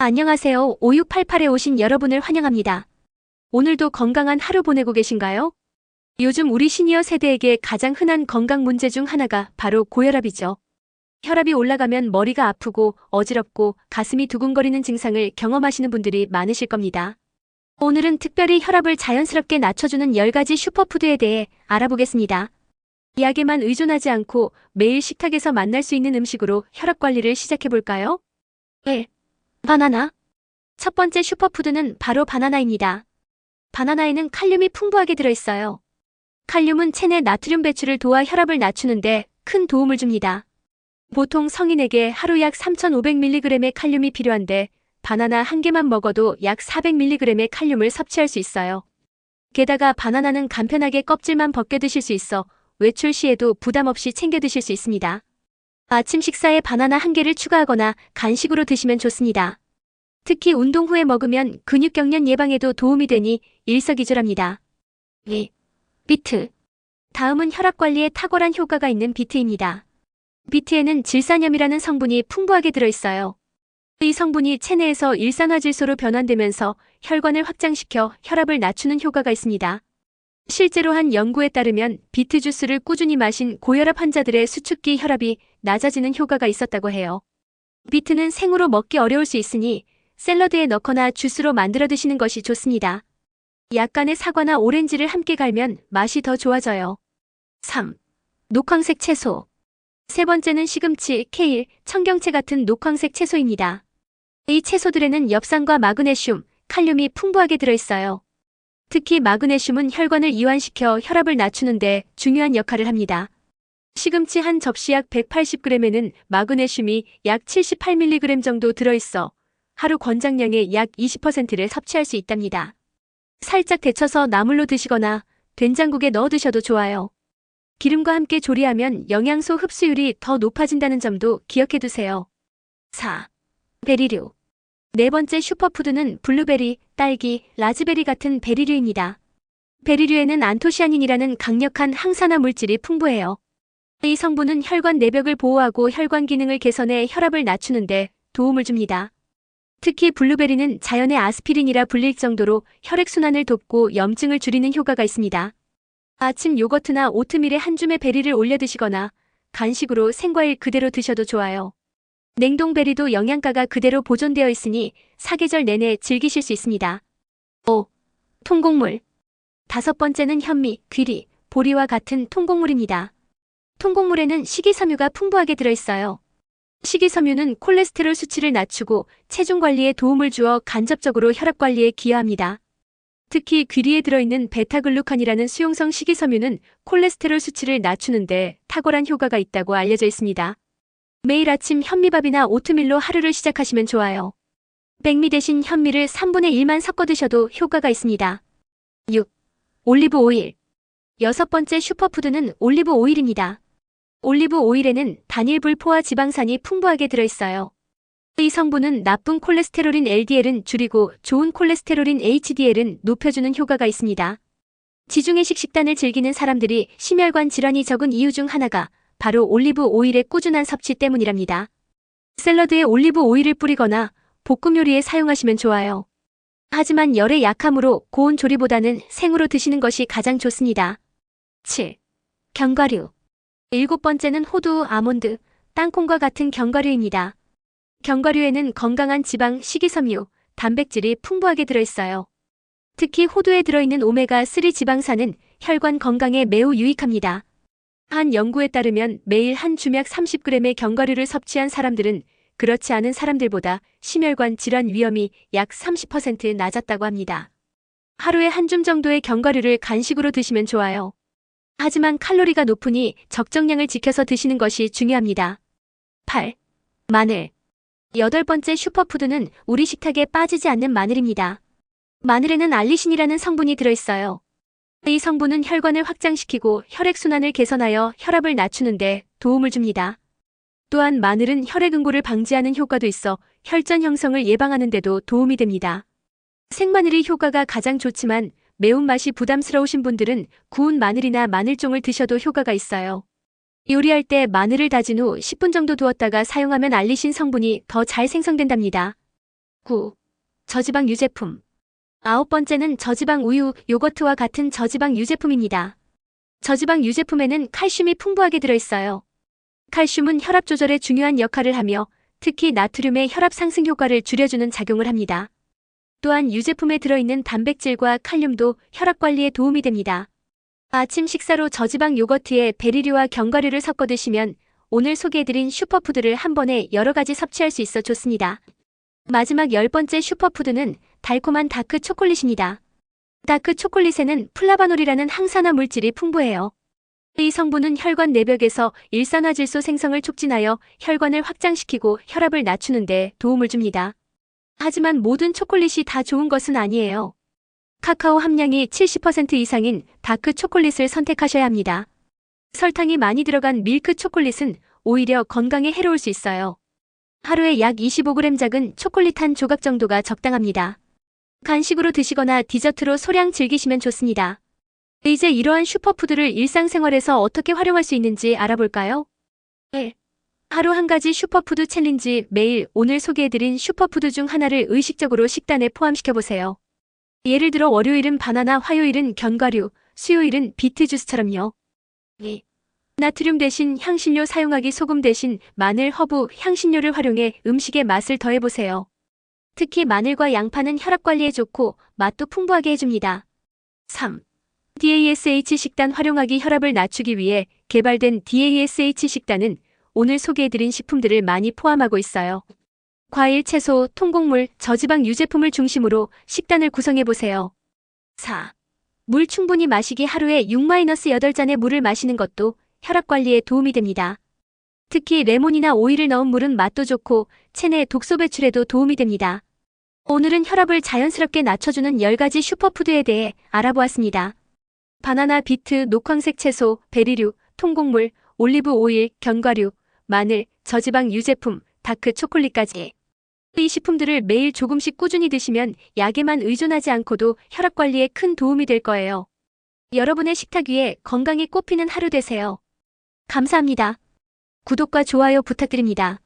안녕하세요. 5688에 오신 여러분을 환영합니다. 오늘도 건강한 하루 보내고 계신가요? 요즘 우리 시니어 세대에게 가장 흔한 건강 문제 중 하나가 바로 고혈압이죠. 혈압이 올라가면 머리가 아프고 어지럽고 가슴이 두근거리는 증상을 경험하시는 분들이 많으실 겁니다. 오늘은 특별히 혈압을 자연스럽게 낮춰주는 10가지 슈퍼푸드에 대해 알아보겠습니다. 약에만 의존하지 않고 매일 식탁에서 만날 수 있는 음식으로 혈압 관리를 시작해볼까요? 1. 바나나. 첫 번째 슈퍼푸드는 바로 바나나입니다. 바나나에는 칼륨이 풍부하게 들어있어요. 칼륨은 체내 나트륨 배출을 도와 혈압을 낮추는데 큰 도움을 줍니다. 보통 성인에게 하루 약 3,500mg의 칼륨이 필요한데 바나나 한 개만 먹어도 약 400mg의 칼륨을 섭취할 수 있어요. 게다가 바나나는 간편하게 껍질만 벗겨 드실 수 있어 외출 시에도 부담 없이 챙겨 드실 수 있습니다. 아침 식사에 바나나 한 개를 추가하거나 간식으로 드시면 좋습니다. 특히 운동 후에 먹으면 근육경련 예방에도 도움이 되니 일석이조랍니다. 2. 비트. 다음은 혈압 관리에 탁월한 효과가 있는 비트입니다. 비트에는 질산염이라는 성분이 풍부하게 들어있어요. 이 성분이 체내에서 일산화질소로 변환되면서 혈관을 확장시켜 혈압을 낮추는 효과가 있습니다. 실제로 한 연구에 따르면 비트 주스를 꾸준히 마신 고혈압 환자들의 수축기 혈압이 낮아지는 효과가 있었다고 해요. 비트는 생으로 먹기 어려울 수 있으니 샐러드에 넣거나 주스로 만들어 드시는 것이 좋습니다. 약간의 사과나 오렌지를 함께 갈면 맛이 더 좋아져요. 3. 녹황색 채소. 세 번째는 시금치, 케일, 청경채 같은 녹황색 채소입니다. 이 채소들에는 엽산과 마그네슘, 칼륨이 풍부하게 들어있어요. 특히 마그네슘은 혈관을 이완시켜 혈압을 낮추는데 중요한 역할을 합니다. 시금치 한 접시 약 180g에는 마그네슘이 약 78mg 정도 들어있어 하루 권장량의 약 20%를 섭취할 수 있답니다. 살짝 데쳐서 나물로 드시거나 된장국에 넣어 드셔도 좋아요. 기름과 함께 조리하면 영양소 흡수율이 더 높아진다는 점도 기억해 두세요. 4. 베리류. 네 번째 슈퍼푸드는 블루베리, 딸기, 라즈베리 같은 베리류입니다. 베리류에는 안토시아닌이라는 강력한 항산화 물질이 풍부해요. 이 성분은 혈관 내벽을 보호하고 혈관 기능을 개선해 혈압을 낮추는데 도움을 줍니다. 특히 블루베리는 자연의 아스피린이라 불릴 정도로 혈액순환을 돕고 염증을 줄이는 효과가 있습니다. 아침 요거트나 오트밀에 한 줌의 베리를 올려 드시거나 간식으로 생과일 그대로 드셔도 좋아요. 냉동베리도 영양가가 그대로 보존되어 있으니 사계절 내내 즐기실 수 있습니다. 5. 통곡물. 다섯 번째는 현미, 귀리, 보리와 같은 통곡물입니다. 통곡물에는 식이섬유가 풍부하게 들어있어요. 식이섬유는 콜레스테롤 수치를 낮추고 체중 관리에 도움을 주어 간접적으로 혈압 관리에 기여합니다. 특히 귀리에 들어있는 베타글루칸이라는 수용성 식이섬유는 콜레스테롤 수치를 낮추는데 탁월한 효과가 있다고 알려져 있습니다. 매일 아침 현미밥이나 오트밀로 하루를 시작하시면 좋아요. 백미 대신 현미를 3분의 1만 섞어 드셔도 효과가 있습니다. 6. 올리브 오일. 여섯 번째 슈퍼푸드는 올리브 오일입니다. 올리브 오일에는 단일 불포화 지방산이 풍부하게 들어있어요. 이 성분은 나쁜 콜레스테롤인 LDL은 줄이고 좋은 콜레스테롤인 HDL은 높여주는 효과가 있습니다. 지중해식 식단을 즐기는 사람들이 심혈관 질환이 적은 이유 중 하나가 바로 올리브 오일의 꾸준한 섭취 때문이랍니다. 샐러드에 올리브 오일을 뿌리거나 볶음 요리에 사용하시면 좋아요. 하지만 열에 약하므로 고온 조리보다는 생으로 드시는 것이 가장 좋습니다. 7. 견과류. 일곱 번째는 호두, 아몬드, 땅콩과 같은 견과류입니다. 견과류에는 건강한 지방, 식이섬유, 단백질이 풍부하게 들어있어요. 특히 호두에 들어있는 오메가3 지방산은 혈관 건강에 매우 유익합니다. 한 연구에 따르면 매일 한 줌약 30g의 견과류를 섭취한 사람들은 그렇지 않은 사람들보다 심혈관 질환 위험이 약 30% 낮았다고 합니다. 하루에 한 줌 정도의 견과류를 간식으로 드시면 좋아요. 하지만 칼로리가 높으니 적정량을 지켜서 드시는 것이 중요합니다. 8. 마늘. 여덟 번째 슈퍼푸드는 우리 식탁에 빠지지 않는 마늘입니다. 마늘에는 알리신이라는 성분이 들어있어요. 이 성분은 혈관을 확장시키고 혈액순환을 개선하여 혈압을 낮추는데 도움을 줍니다. 또한 마늘은 혈액응고를 방지하는 효과도 있어 혈전 형성을 예방하는 데도 도움이 됩니다. 생마늘이 효과가 가장 좋지만 매운맛이 부담스러우신 분들은 구운 마늘이나 마늘종을 드셔도 효과가 있어요. 요리할 때 마늘을 다진 후 10분 정도 두었다가 사용하면 알리신 성분이 더 잘 생성된답니다. 9. 저지방 유제품. 아홉 번째는 저지방 우유, 요거트와 같은 저지방 유제품입니다. 저지방 유제품에는 칼슘이 풍부하게 들어있어요. 칼슘은 혈압 조절에 중요한 역할을 하며 특히 나트륨의 혈압 상승 효과를 줄여주는 작용을 합니다. 또한 유제품에 들어있는 단백질과 칼륨도 혈압 관리에 도움이 됩니다. 아침 식사로 저지방 요거트에 베리류와 견과류를 섞어 드시면 오늘 소개해드린 슈퍼푸드를 한 번에 여러 가지 섭취할 수 있어 좋습니다. 마지막 10번째 슈퍼푸드는 달콤한 다크 초콜릿입니다. 다크 초콜릿에는 플라바놀이라는 항산화 물질이 풍부해요. 이 성분은 혈관 내벽에서 일산화질소 생성을 촉진하여 혈관을 확장시키고 혈압을 낮추는 데 도움을 줍니다. 하지만 모든 초콜릿이 다 좋은 것은 아니에요. 카카오 함량이 70% 이상인 다크 초콜릿을 선택하셔야 합니다. 설탕이 많이 들어간 밀크 초콜릿은 오히려 건강에 해로울 수 있어요. 하루에 약 25g 작은 초콜릿 한 조각 정도가 적당합니다. 간식으로 드시거나 디저트로 소량 즐기시면 좋습니다. 이제 이러한 슈퍼푸드를 일상생활에서 어떻게 활용할 수 있는지 알아볼까요? 1. 하루 한 가지 슈퍼푸드 챌린지. 매일 오늘 소개해드린 슈퍼푸드 중 하나를 의식적으로 식단에 포함시켜보세요. 예를 들어 월요일은 바나나, 화요일은 견과류, 수요일은 비트 주스처럼요. 2. 나트륨 대신 향신료 사용하기. 소금 대신 마늘, 허브, 향신료를 활용해 음식의 맛을 더해보세요. 특히 마늘과 양파는 혈압 관리에 좋고 맛도 풍부하게 해줍니다. 3. DASH 식단 활용하기. 혈압을 낮추기 위해 개발된 DASH 식단은 오늘 소개해드린 식품들을 많이 포함하고 있어요. 과일, 채소, 통곡물, 저지방 유제품을 중심으로 식단을 구성해보세요. 4. 물 충분히 마시기. 하루에 6-8잔의 물을 마시는 것도 혈압 관리에 도움이 됩니다. 특히 레몬이나 오이를 넣은 물은 맛도 좋고 체내 독소 배출에도 도움이 됩니다. 오늘은 혈압을 자연스럽게 낮춰주는 10가지 슈퍼푸드에 대해 알아보았습니다. 바나나, 비트, 녹황색 채소, 베리류, 통곡물, 올리브 오일, 견과류, 마늘, 저지방 유제품, 다크 초콜릿까지. 이 식품들을 매일 조금씩 꾸준히 드시면 약에만 의존하지 않고도 혈압 관리에 큰 도움이 될 거예요. 여러분의 식탁 위에 건강이 꽃피는 하루 되세요. 감사합니다. 구독과 좋아요 부탁드립니다.